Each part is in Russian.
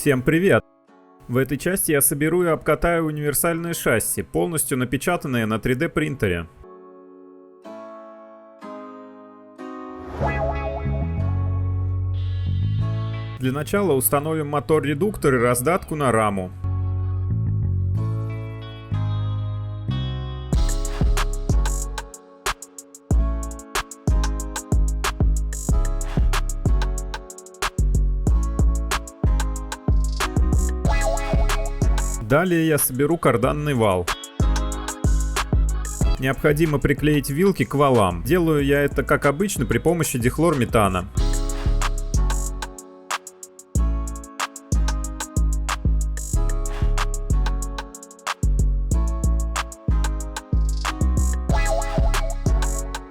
Всем привет! В этой части я соберу и обкатаю универсальные шасси, полностью напечатанные на 3D принтере. Для начала установим мотор-редуктор и раздатку на раму. Далее я соберу карданный вал. Необходимо приклеить вилки к валам. Делаю я это, как обычно, при помощи дихлорметана.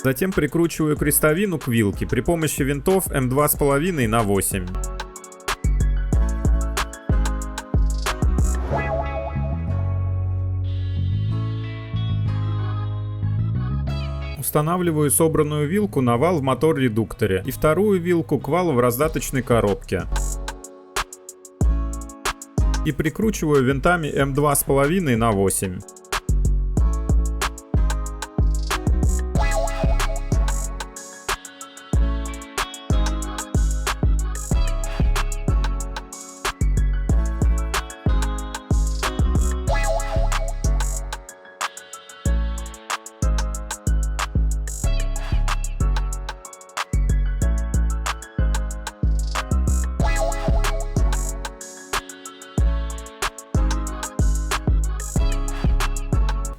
Затем прикручиваю крестовину к вилке при помощи винтов М2,5 на 8. Устанавливаю собранную вилку на вал в мотор-редукторе и вторую вилку к валу в раздаточной коробке. И прикручиваю винтами М2,5 на 8.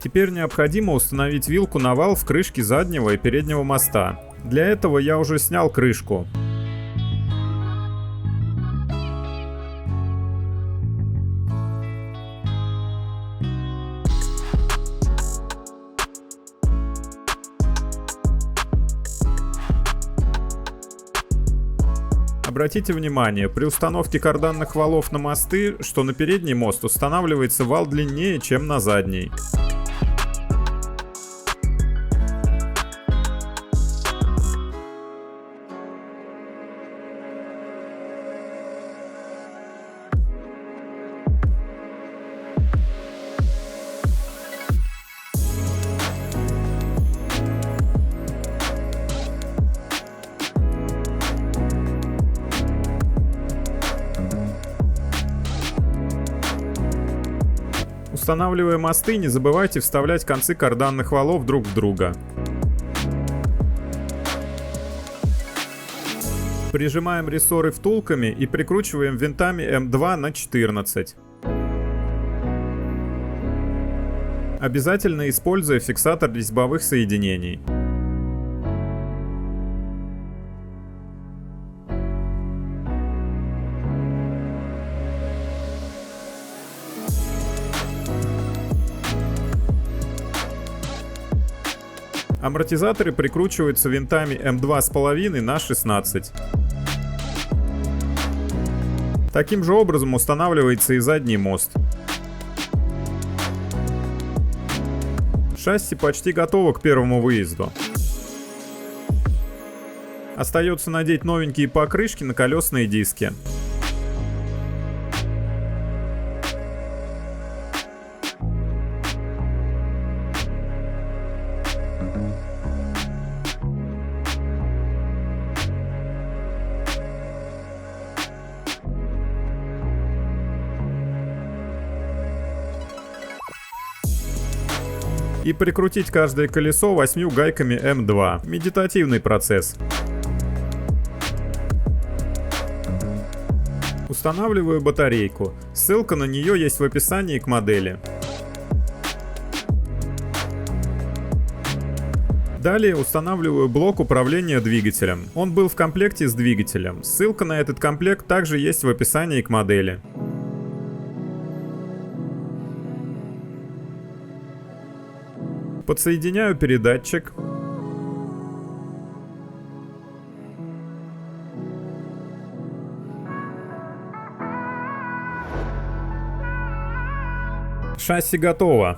Теперь необходимо установить вилку на вал в крышке заднего и переднего моста. Для этого я уже снял крышку. Обратите внимание, при установке карданных валов на мосты, что на передний мост устанавливается вал длиннее, чем на задний. Устанавливая мосты, не забывайте вставлять концы карданных валов друг в друга. Прижимаем рессоры втулками и прикручиваем винтами М2 на 14. Обязательно используя фиксатор резьбовых соединений. Амортизаторы прикручиваются винтами М2,5 на 16. Таким же образом устанавливается и задний мост. Шасси почти готово к первому выезду. Остается надеть новенькие покрышки на колесные диски. И прикрутить каждое колесо 8 гайками М2. Медитативный процесс. Устанавливаю батарейку. Ссылка на нее есть в описании к модели. Далее устанавливаю блок управления двигателем. Он был в комплекте с двигателем. Ссылка на этот комплект также есть в описании к модели. Подсоединяю передатчик. Шасси готово.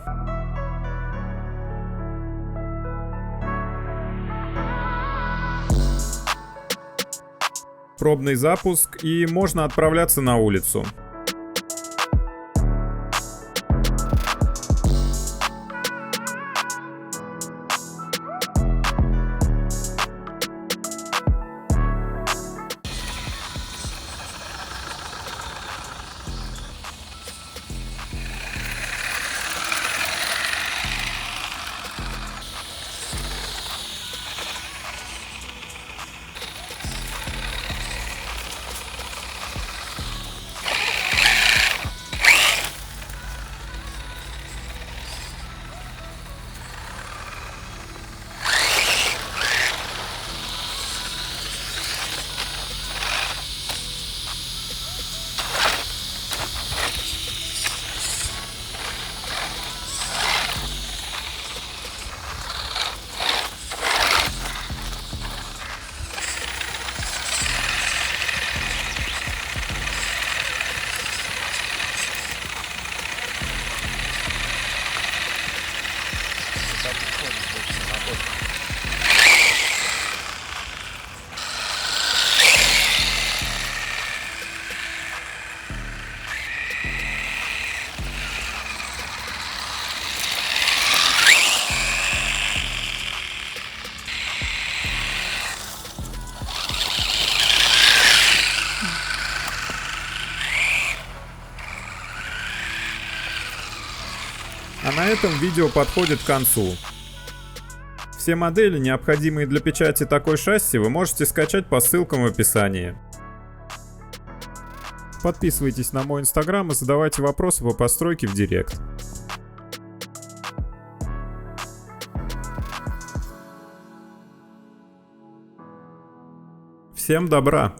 Пробный запуск, и можно отправляться на улицу. А на этом видео подходит к концу. Все модели, необходимые для печати такой шасси, вы можете скачать по ссылкам в описании. Подписывайтесь на мой инстаграм и задавайте вопросы по постройке в директ. Всем добра!